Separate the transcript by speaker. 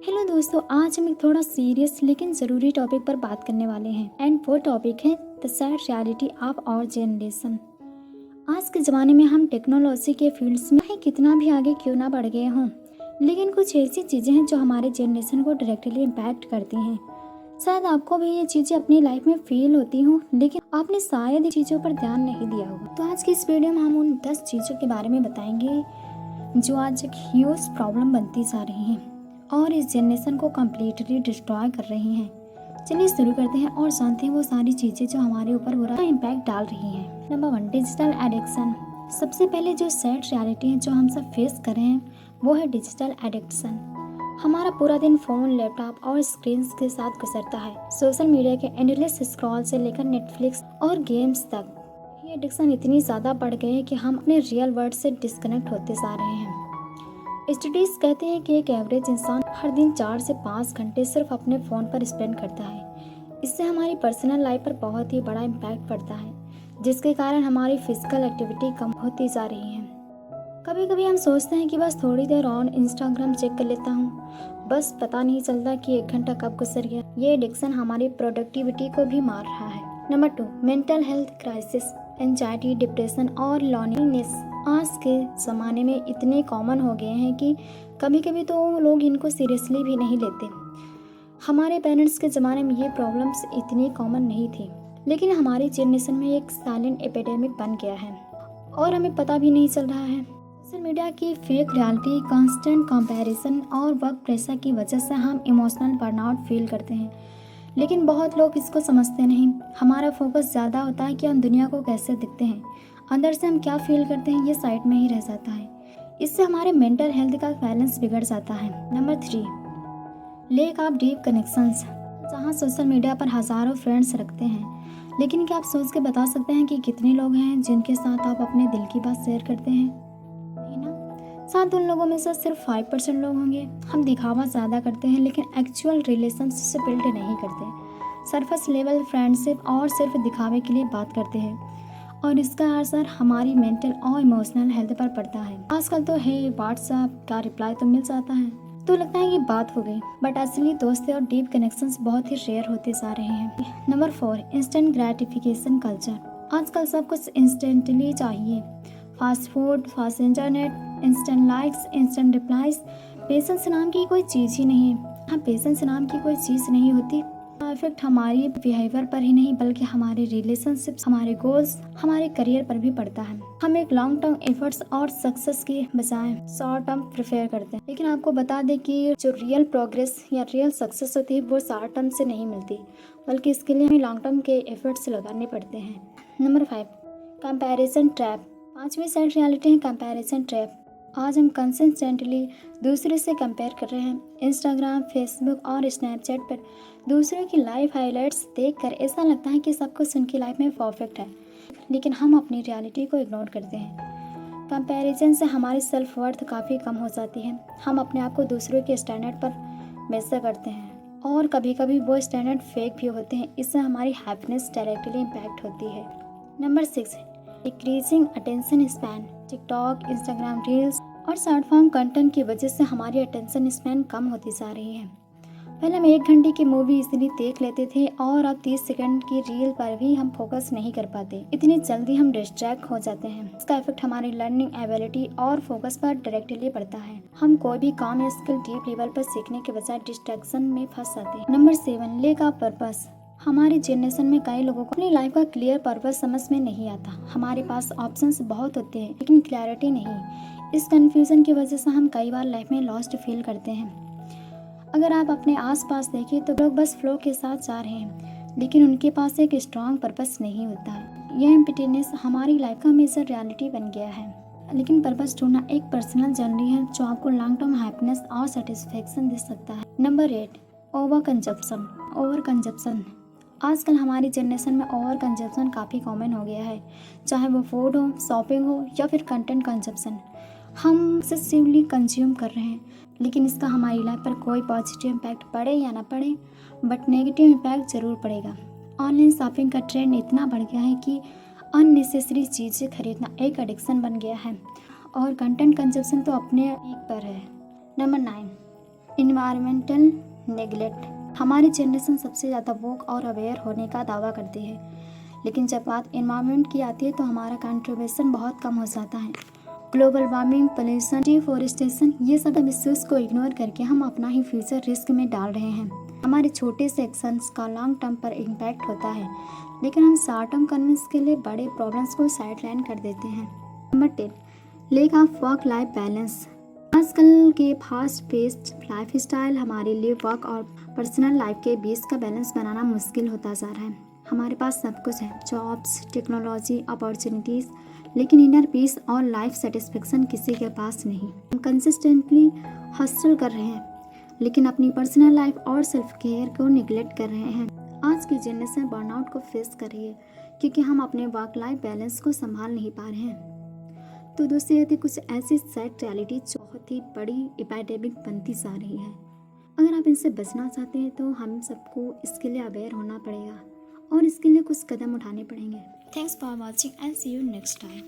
Speaker 1: Hello दोस्तों, आज हम एक थोड़ा सीरियस लेकिन ज़रूरी टॉपिक पर बात करने वाले हैं एंड वो टॉपिक है the sad reality of our generation. आज के ज़माने में हम टेक्नोलॉजी के फील्ड्स में चाहे कितना भी आगे क्यों ना बढ़ गए हों, लेकिन कुछ ऐसी चीज़ें हैं जो हमारे जनरेशन को डायरेक्टली इम्पैक्ट करती हैं। शायद आपको भी ये चीज़ें अपनी लाइफ में फील होती हों, लेकिन आपने शायद इन चीज़ों पर ध्यान नहीं दिया होगा। तो आज की इस वीडियो में हम उन 10 चीज़ों के बारे में बताएंगे जो आज एक ह्यूज प्रॉब्लम बनती जा रही हैं और इस जनरेशन को कम्प्लीटली डिस्ट्रॉय कर रही हैं। चलिए शुरू करते हैं और जानते हैं वो सारी चीज़ें जो हमारे ऊपर बुरा इम्पैक्ट डाल रही हैं। Number 1, digital addiction. सबसे पहले जो सैड रियलिटी है जो हम सब फेस कर रहे हैं वो है डिजिटल एडिक्शन। हमारा पूरा दिन फ़ोन, लैपटॉप और स्क्रीन के साथ गुजरता है। सोशल मीडिया के एंडलेस स्क्रॉल से लेकर नेटफ्लिक्स और गेम्स तक ये एडिक्शन इतनी ज़्यादा बढ़ गई है कि हम अपने रियल वर्ल्ड से डिस्कनेक्ट होते जा रहे हैं। स्टडीज कहते हैं कि एक एवरेज इंसान हर दिन 4 से 5 घंटे सिर्फ अपने फ़ोन पर स्पेंड करता है। इससे हमारी पर्सनल लाइफ पर बहुत ही बड़ा इम्पैक्ट पड़ता है, जिसके कारण हमारी फिजिकल एक्टिविटी कम होती जा रही है। कभी कभी हम सोचते हैं कि बस थोड़ी देर ऑन इंस्टाग्राम चेक कर लेता हूँ, बस पता नहीं चलता कि 1 घंटा कब गुजर गया। ये एडिक्शन हमारी प्रोडक्टिविटी को भी मार रहा है। Number 2, mental health crisis. Anxiety, depression और लॉनलीनेस आज के ज़माने में इतने कॉमन हो गए हैं कि कभी कभी तो लोग इनको सीरियसली भी नहीं लेते। हमारे पेरेंट्स के ज़माने में ये प्रॉब्लम्स इतनी कॉमन नहीं थी, लेकिन हमारी जनरेशन में एक साइलेंट एपिडेमिक बन गया है और हमें पता भी नहीं चल रहा है। सोशल मीडिया की फेक रियलिटी, कांस्टेंट कंपैरिजन और वर्क प्रेशर की वजह से हम इमोशनल बर्नआउट फील करते हैं, लेकिन बहुत लोग इसको समझते नहीं। हमारा फोकस ज़्यादा होता है कि हम दुनिया को कैसे दिखते हैं, अंदर से हम क्या फील करते हैं ये साइड में ही रह जाता है। इससे हमारे मेंटल हेल्थ का बैलेंस बिगड़ जाता है। Number 3, lake of deep connections. जहाँ सोशल मीडिया पर हज़ारों फ्रेंड्स रखते हैं, लेकिन क्या आप सोच के बता सकते हैं कि कितने लोग हैं जिनके साथ आप अपने दिल की बात शेयर करते हैं? नहीं ना। साथ उन लोगों में से सिर्फ 5% लोग होंगे। हम दिखावा ज़्यादा करते हैं लेकिन एक्चुअल रिलेशनशिप बिल्ड नहीं करते। सरफेस लेवल फ्रेंडशिप और सिर्फ दिखावे के लिए बात करते हैं और इसका असर हमारी मेंटल और इमोशनल हेल्थ पर पड़ता है। आजकल तो है व्हाट्सएप का रिप्लाई तो मिल जाता है तो लगता है कि बात हो गई, बट असली दोस्ती और डीप कनेक्शंस बहुत ही रेयर होते जा रहे हैं। Number 4, instant gratification culture. आजकल सब कुछ इंस्टेंटली चाहिए। Fast food, fast internet, instant likes, instant replies. Patience नाम की कोई चीज़ ही नहीं है। हाँ, पेशेंस नाम की कोई चीज़ नहीं होती। इफेक्ट हमारी बिहेवियर पर ही नहीं बल्कि हमारे रिलेशनशिप्स, हमारे गोल्स, हमारे करियर पर भी पड़ता है। हम एक लॉन्ग टर्म एफर्ट्स और सक्सेस की बजाय शॉर्ट टर्म प्रेफर करते हैं, लेकिन आपको बता दें कि जो रियल प्रोग्रेस या रियल सक्सेस होती है वो शॉर्ट टर्म से नहीं मिलती, बल्कि इसके लिए हमें लॉन्ग टर्म के एफर्ट्स लगाने पड़ते हैं। Number 5, comparison trap. 5वीं सैड रियलिटी है कंपैरिजन ट्रैप। आज हम कंसिस्टेंटली दूसरे से कंपेयर कर रहे हैं। इंस्टाग्राम, फेसबुक और स्नैपचैट पर दूसरों की लाइफ हाइलाइट्स देखकर ऐसा लगता है कि सब कुछ उनकी लाइफ में परफेक्ट है, लेकिन हम अपनी रियलिटी को इग्नोर करते हैं। कंपैरिजन से हमारी सेल्फ वर्थ काफ़ी कम हो जाती है। हम अपने आप को दूसरों के स्टैंडर्ड पर मेजर करते हैं और कभी कभी वो स्टैंडर्ड फेक भी होते हैं। इससे हमारी हैप्पीनेस डायरेक्टली इम्पैक्ट होती है। Number 6, decreasing attention span. TikTok, Instagram reels और शॉर्ट फॉर्म कंटेंट की वजह से हमारी अटेंशन स्पैन कम होती जा रही है। पहले हम 1 घंटे की मूवी इजीली देख लेते थे और अब 30 सेकंड की रील पर भी हम फोकस नहीं कर पाते। इतनी जल्दी हम डिस्ट्रैक्ट हो जाते हैं। इसका इफेक्ट हमारी लर्निंग एबिलिटी और फोकस पर डायरेक्टली पड़ता है। हम कोई भी काम या स्किल डीप लेवल पर सीखने के बजाय डिस्ट्रैक्शन में फंस जाते हैं। Number 7, lake of purpose. हमारी जनरेशन में कई लोगों को अपनी लाइफ का क्लियर पर्पस समझ में नहीं आता। हमारे पास ऑप्शंस बहुत होते हैं लेकिन क्लैरिटी नहीं। इस कंफ्यूजन की वजह से हम कई बार लाइफ में लॉस्ट फील करते हैं। अगर आप अपने आसपास देखें तो लोग बस फ्लो के साथ जा रहे हैं, लेकिन उनके पास एक स्ट्रॉन्ग पर्पस नहीं होता है। यह एम्प्टीनेस हमारी लाइफ का मेजर रियलिटी बन गया है। लेकिन पर्पस ढूंढना एक पर्सनल जर्नी है जो आपको लॉन्ग टर्म हैप्पीनेस और सेटिस्फेक्शन दे सकता है। Number 8, over consumption. आजकल हमारी जनरेशन में ओवर कंजप्शन काफ़ी कॉमन हो गया है, चाहे वो फूड हो, शॉपिंग हो या फिर कंटेंट कंजप्शन। हम एक्सेसिवली कंज्यूम कर रहे हैं, लेकिन इसका हमारी लाइफ पर कोई पॉजिटिव इम्पैक्ट पड़े या ना पड़े, बट नेगेटिव इम्पैक्ट ज़रूर पड़ेगा। ऑनलाइन शॉपिंग का ट्रेंड इतना बढ़ गया है कि अननेसेसरी चीज़ें खरीदना एक एडिक्शन बन गया है और कंटेंट कंजप्शन तो अपने पीक पर है। Number 9, environmental neglect. हमारी जनरेशन सबसे ज़्यादा वोक और अवेयर होने का दावा करती है, लेकिन जब बात इन्वायरमेंट की आती है तो हमारा कंट्रीब्यूशन बहुत कम हो जाता है। ग्लोबल वार्मिंग, पोल्यूशन, डिफोरेस्टेशन, ये सब इश्यूज को इग्नोर करके हम अपना ही फ्यूचर रिस्क में डाल रहे हैं। हमारे छोटे से एक्शंस का लॉन्ग टर्म पर इम्पैक्ट होता है, लेकिन हम शॉर्ट टर्म कन्विंस के लिए बड़े प्रॉब्लम्स को साइडलाइन कर देते हैं। Number 10, lack of work life balance. आजकल के फास्ट पेस्ड लाइफ स्टाइल हमारे लिए वर्क और पर्सनल लाइफ के बीच का बैलेंस बनाना मुश्किल होता जा रहा है। हमारे पास सब कुछ है, जॉब्स, टेक्नोलॉजी, अपॉर्चुनिटीज़, लेकिन इनर पीस और लाइफ सेटिस्फेक्शन किसी के पास नहीं। हम कंसिस्टेंटली हसल कर रहे हैं, लेकिन अपनी पर्सनल लाइफ और सेल्फ केयर को निगलेक्ट कर रहे हैं। आज की जनरेशन बर्नआउट को फेस कर रही है क्योंकि हम अपने वर्क लाइफ बैलेंस को संभाल नहीं पा रहे हैं। तो दोस्तों, ये थी कुछ ऐसी सैड रियलिटी जो बहुत ही बड़ी एपिडेमिक बनती जा रही है। अगर आप इनसे बचना चाहते हैं तो हम सबको इसके लिए अवेयर होना पड़ेगा और इसके लिए कुछ कदम उठाने पड़ेंगे। Thanks for watching and see you next time.